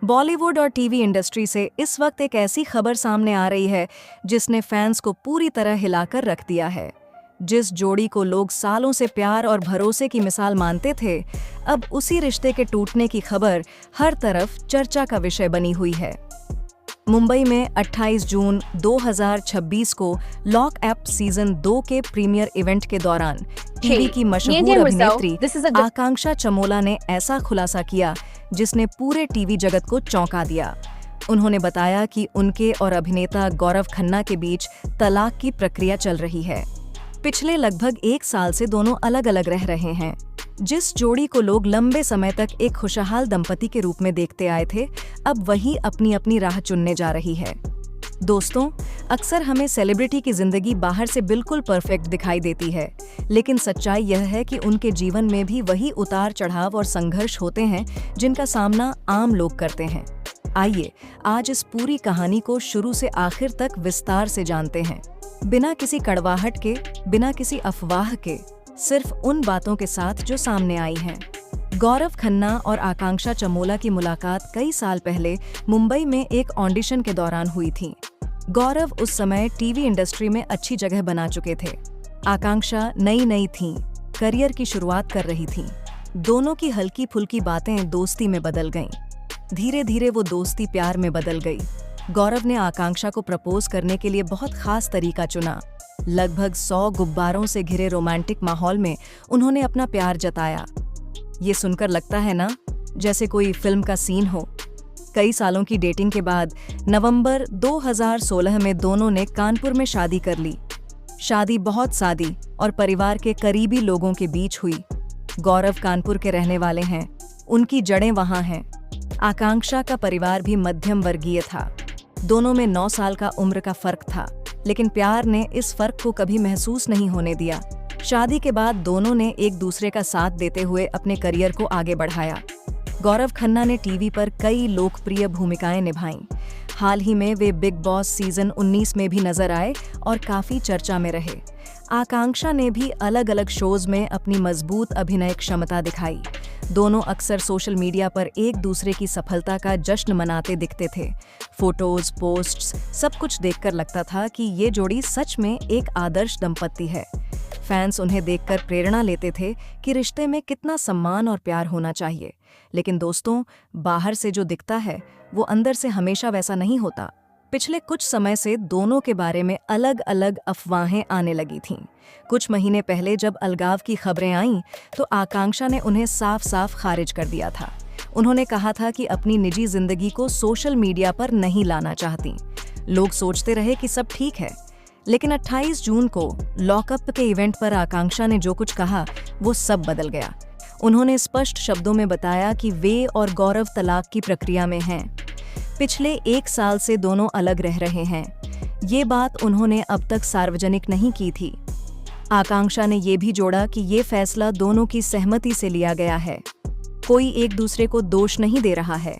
बॉलीवुड और TV industry से इस वक्त एक ऐसी खबर सामने आ रही है जिसने फैंस को पूरी तरह हिलाकर रख दिया है। जिस जोड़ी को लोग सालों से प्यार और भरोसे की मिसाल मानते थे, अब उसी रिश्ते के टूटने की खबर हर तरफ चर्चा का विषय बनी हुई है। मुंबई में 28 जून 2026 को लॉक अप सीजन 2 के प्रीमियर इवेंट के दौरान टीवी की मशहूर अभिनेत्री आकांक्षा चमोला ने ऐसा खुलासा किया जिसने पूरे टीवी जगत को चौंका दिया। उन्होंने बताया कि उनके और अभिनेता गौरव खन्ना के बीच तलाक की प्रक्रिया चल रही है। पिछले लगभग 1 साल से दोनों अलग अलग रह रहे हैं। जिस जोड़ी को लोग लंबे समय तक एक खुशहाल दंपति के रूप में देखते आए थे, अब वही अपनी अपनी राह चुनने जा रही है। दोस्तों, अक्सर हमें सेलिब्रिटी की जिंदगी बाहर से बिल्कुल परफेक्ट दिखाई देती है, लेकिन सच्चाई यह है कि उनके जीवन में भी वही उतार चढ़ाव और संघर्ष होते हैं जिनका सामना आम लोग करते हैं। आइए आज इस पूरी कहानी को शुरू से आखिर तक विस्तार से जानते हैं, बिना किसी कड़वाहट के, बिना किसी अफवाह के, सिर्फ उन बातों के साथ जो सामने आई हैं। गौरव खन्ना और आकांक्षा चमोला की मुलाकात कई साल पहले मुंबई में एक ऑडिशन के दौरान हुई थी। गौरव उस समय टीवी इंडस्ट्री में अच्छी जगह बना चुके थे। आकांक्षा नई थीं, करियर की शुरुआत कर रही थीं। दोनों की हल्की फुल्की बातें दोस्ती में बदल गईं। धीरे धीरे वो दोस्ती प्यार में बदल गई। गौरव ने आकांक्षा को प्रपोज करने के लिए बहुत खास तरीका चुना। लगभग 100 गुब्बारों से घिरे रोमांटिक माहौल में उन्होंने अपना प्यार जताया। ये सुनकर लगता है ना जैसे कोई फिल्म का सीन हो। कई सालों की डेटिंग के बाद नवंबर 2016 में दोनों ने कानपुर में शादी कर ली। शादी बहुत सादी और परिवार के करीबी लोगों के बीच हुई। गौरव कानपुर के रहने वाले हैं, उनकी जड़ें वहां हैं। आकांक्षा का परिवार भी मध्यम वर्गीय था। दोनों में 9 साल का उम्र का फर्क था, लेकिन प्यार ने इस फर्क को कभी महसूस नहीं होने दिया। शादी के बाद दोनों ने एक दूसरे का साथ देते हुए अपने करियर को आगे बढ़ाया। गौरव खन्ना ने टीवी पर कई लोकप्रिय भूमिकाएं निभाईं। हाल ही में वे बिग बॉस सीजन 19 में भी नजर आए और काफी चर्चा में रहे। आकांक्षा ने भी अलग अलग शोज में अपनी मजबूत अभिनय क्षमता दिखाई। दोनों अक्सर सोशल मीडिया पर एक दूसरे की सफलता का जश्न मनाते दिखते थे। फोटोज, पोस्ट्स, सब कुछ देखकर लगता था कि ये जोड़ी सच में एक आदर्श दंपति है। फैंस उन्हें देखकर प्रेरणा लेते थे कि रिश्ते में कितना सम्मान और प्यार होना चाहिए। लेकिन दोस्तों, बाहर से जो दिखता है वो अंदर से हमेशा वैसा नहीं होता। पिछले कुछ समय से दोनों के बारे में अलग अलग अफवाहें आने लगी थीं। कुछ महीने पहले जब अलगाव की खबरें आईं तो आकांक्षा ने उन्हें साफ साफ खारिज कर दिया था। उन्होंने कहा था कि अपनी निजी जिंदगी को सोशल मीडिया पर नहीं लाना चाहती। लोग सोचते रहे कि सब ठीक है, लेकिन 28 जून को लॉकअप के इवेंट पर आकांक्षा ने जो कुछ कहा वो सब बदल गया। उन्होंने स्पष्ट शब्दों में बताया कि वे और गौरव तलाक की प्रक्रिया में हैं। पिछले 1 साल से दोनों अलग रह रहे हैं। ये बात उन्होंने अब तक सार्वजनिक नहीं की थी। आकांक्षा ने ये भी जोड़ा कि ये फैसला दोनों की सहमति से लिया गया है। कोई एक दूसरे को दोष नहीं दे रहा है।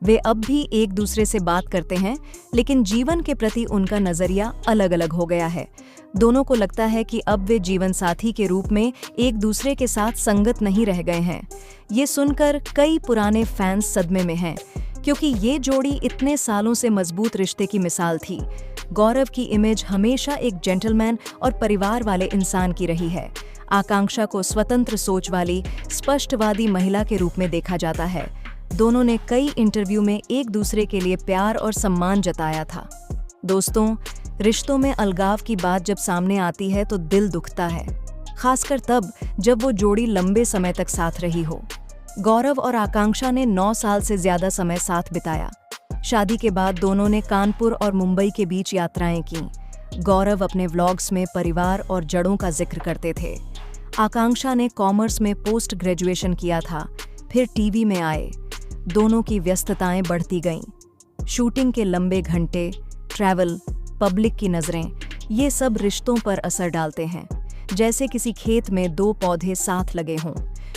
वे अब भी एक दूसरे से बात करते हैं, लेकिन जीवन के प्रति उनका नजरिया अलग अलग हो गया है। दोनों को लगता है कि अब वे जीवन साथी के रूप में एक दूसरे के साथ संगत नहीं रह गए हैं। ये सुनकर कई पुराने फैंस सदमे में हैं, क्योंकि ये जोड़ी इतने सालों से मजबूत रिश्ते की मिसाल थी। गौरव की इमेज हमेशा एक जेंटलमैन और परिवार वाले इंसान की रही है। आकांक्षा को स्वतंत्र सोच वाली, स्पष्टवादी महिला के रूप में देखा जाता है। दोनों ने कई इंटरव्यू में एक दूसरे के लिए प्यार और सम्मान जताया था। दोस्तों, रिश्तों में अलगाव की बात जब सामने आती है तो दिल दुखता है, खासकर तब जब वो जोड़ी लंबे समय तक साथ रही हो। गौरव और आकांक्षा ने 9 साल से ज्यादा समय साथ बिताया। शादी के बाद दोनों ने कानपुर और मुंबई के बीच यात्राएं की। गौरव अपने व्लॉग्स में परिवार और जड़ों का जिक्र करते थे। आकांक्षा ने कॉमर्स में पोस्ट ग्रेजुएशन किया था, फिर टीवी में आए। दोनों की व्यस्तताएं बढ़ती गईं। शूटिंग के लंबे घंटे, ट्रैवल, पब्लिक की नजरें, ये सब रिश्तों पर असर डालते हैं। जैसे किसी खेत में 2 पौधे साथ लगे हों।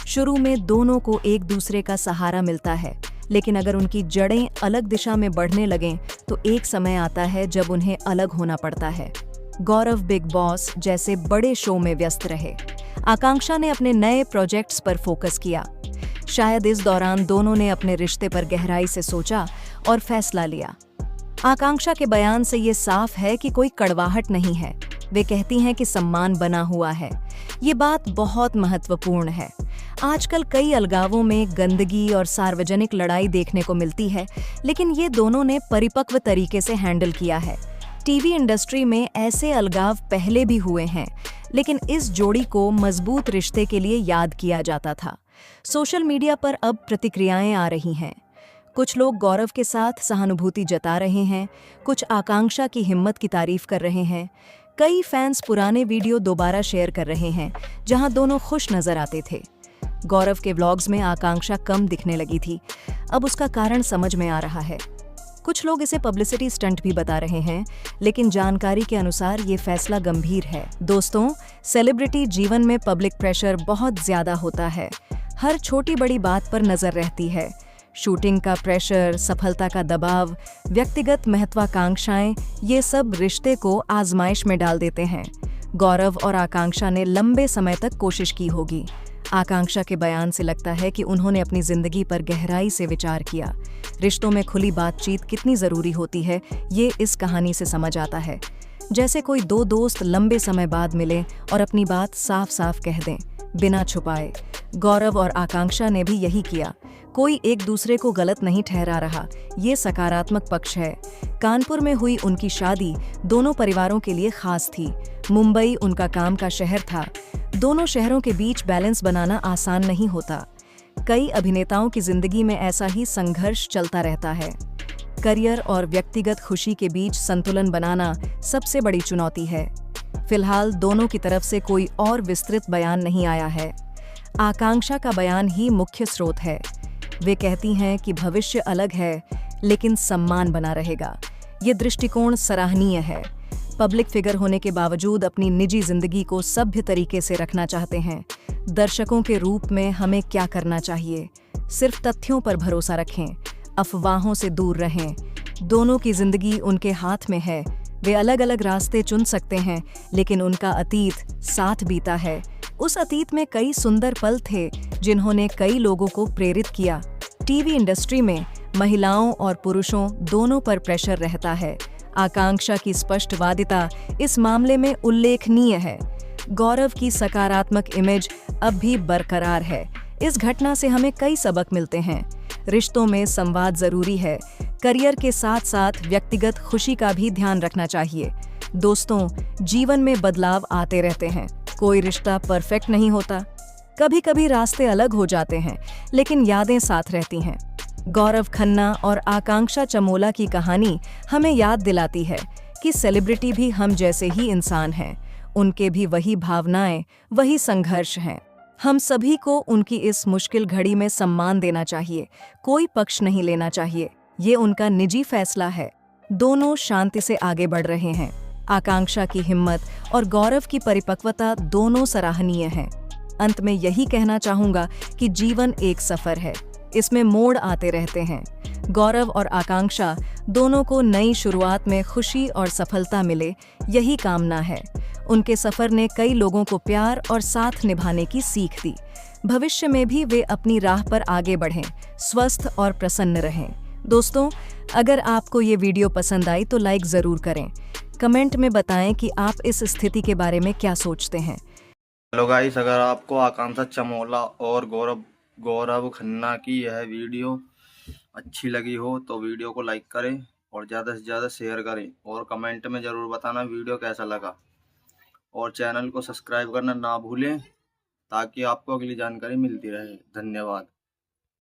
शुरू में दोनों को एक दूसरे का सहारा मिलता है, लेकिन अगर उनकी जड़ें अलग दिशा में बढ़ने लगें तो एक समय आता है जब उन्हें अलग होना पड़ता है। गौरव बिग बॉस जैसे बड़े शो में व्यस्त रहे। आकांक्षा ने अपने नए प्रोजेक्ट्स पर फोकस किया। शायद इस दौरान दोनों ने अपने रिश्ते पर गहराई से सोचा और फैसला लिया। आकांक्षा के बयान से ये साफ है कि कोई कड़वाहट नहीं है। वे कहती हैं कि सम्मान बना हुआ है। ये बात बहुत महत्वपूर्ण है। आजकल कई अलगावों में गंदगी और सार्वजनिक लड़ाई देखने को मिलती है, लेकिन ये दोनों ने परिपक्व तरीके से हैंडल किया है। टीवी इंडस्ट्री में ऐसे अलगाव पहले भी हुए हैं, लेकिन इस जोड़ी को मजबूत रिश्ते के लिए याद किया जाता था। सोशल मीडिया पर अब प्रतिक्रियाएं आ रही हैं। कुछ लोग गौरव के साथ सहानुभूति जता रहे हैं, कुछ आकांक्षा की हिम्मत की तारीफ कर रहे हैं। कई फैंस पुराने वीडियो दोबारा शेयर कर रहे हैं, जहां दोनों खुश नजर आते थे। गौरव के व्लॉग्स में आकांक्षा कम दिखने लगी थी। अब उसका कारण समझ में आ रहा है। कुछ लोग इसे पब्लिसिटी स्टंट भी बता रहे हैं, लेकिन जानकारी के अनुसार ये फैसला गंभीर है। दोस्तों, सेलिब्रिटी जीवन में पब्लिक प्रेशर बहुत ज्यादा होता है। हर छोटी बड़ी बात पर नजर रहती है। शूटिंग का प्रेशर, सफलता का दबाव, व्यक्तिगत महत्वाकांक्षाएं, ये सब रिश्ते को आजमाइश में डाल देते हैं। गौरव और आकांक्षा ने लंबे समय तक कोशिश की होगी। आकांक्षा के बयान से लगता है कि उन्होंने अपनी जिंदगी पर गहराई से विचार किया। रिश्तों में खुली बातचीत कितनी जरूरी होती है, ये इस कहानी से समझ आता है। जैसे कोई दो दोस्त लंबे समय बाद मिले और अपनी बात साफ साफ कह दें, बिना छुपाए। गौरव और आकांक्षा ने भी यही किया। कोई एक दूसरे को गलत नहीं ठहरा रहा, ये सकारात्मक पक्ष है। कानपुर में हुई उनकी शादी दोनों परिवारों के लिए खास थी। मुंबई उनका काम का शहर था। दोनों शहरों के बीच बैलेंस बनाना आसान नहीं होता। कई अभिनेताओं की जिंदगी में ऐसा ही संघर्ष चलता रहता है। करियर और व्यक्तिगत खुशी के बीच संतुलन बनाना सबसे बड़ी चुनौती है। फिलहाल दोनों की तरफ से कोई और विस्तृत बयान नहीं आया है। आकांक्षा का बयान ही मुख्य स्रोत है। वे कहती हैं कि भविष्य अलग है, लेकिन सम्मान बना रहेगा। ये दृष्टिकोण सराहनीय है। पब्लिक फिगर होने के बावजूद अपनी निजी जिंदगी को सभ्य तरीके से रखना चाहते हैं। दर्शकों के रूप में हमें क्या करना चाहिए? सिर्फ तथ्यों पर भरोसा रखें, अफवाहों से दूर रहें। दोनों की जिंदगी उनके हाथ में है। वे अलग अलग रास्ते चुन सकते हैं, लेकिन उनका अतीत साथ बीता है। उस अतीत में कई सुंदर पल थे, जिन्होंने कई लोगों को प्रेरित किया। टीवी इंडस्ट्री में महिलाओं और पुरुषों दोनों पर प्रेशर रहता है। आकांक्षा की स्पष्टवादिता इस मामले में उल्लेखनीय है। गौरव की सकारात्मक इमेज अब भी बरकरार है। इस घटना से हमें कई सबक मिलते हैं। रिश्तों में संवाद जरूरी है। करियर के साथ साथ व्यक्तिगत खुशी का भी ध्यान रखना चाहिए। दोस्तों, जीवन में बदलाव आते रहते हैं। कोई रिश्ता परफेक्ट नहीं होता। कभी कभी रास्ते अलग हो जाते हैं, लेकिन यादें साथ रहती हैं। गौरव खन्ना और आकांक्षा चमोला की कहानी हमें याद दिलाती है कि सेलिब्रिटी भी हम जैसे ही इंसान हैं। उनके भी वही भावनाएं, वही संघर्ष हैं। हम सभी को उनकी इस मुश्किल घड़ी में सम्मान देना चाहिए। कोई पक्ष नहीं लेना चाहिए। ये उनका निजी फैसला है। दोनों शांति से आगे बढ़ रहे हैं। आकांक्षा की हिम्मत और गौरव की परिपक्वता दोनों सराहनीय हैं। अंत में यही कहना चाहूंगा कि जीवन एक सफर है। इसमें मोड़ आते रहते हैं। गौरव और आकांक्षा दोनों को नई शुरुआत में खुशी और सफलता मिले, यही कामना है। उनके सफर ने कई लोगों को प्यार और साथ निभाने की सीख दी। भविष्य में भी वे अपनी राह पर आगे बढ़ें, स्वस्थ और प्रसन्न रहें। दोस्तों, अगर आपको ये वीडियो पसंद आई तो लाइक जरूर करें। कमेंट में बताएं कि आप इस स्थिति के बारे में क्या सोचते हैं। हेलो गाइस, अगर आपको आकांक्षा चमोला और गौरव खन्ना की यह वीडियो अच्छी लगी हो तो वीडियो को लाइक करें और ज़्यादा से ज़्यादा शेयर करें और कमेंट में ज़रूर बताना वीडियो कैसा लगा। और चैनल को सब्सक्राइब करना ना भूलें ताकि आपको अगली जानकारी मिलती रहे। धन्यवाद।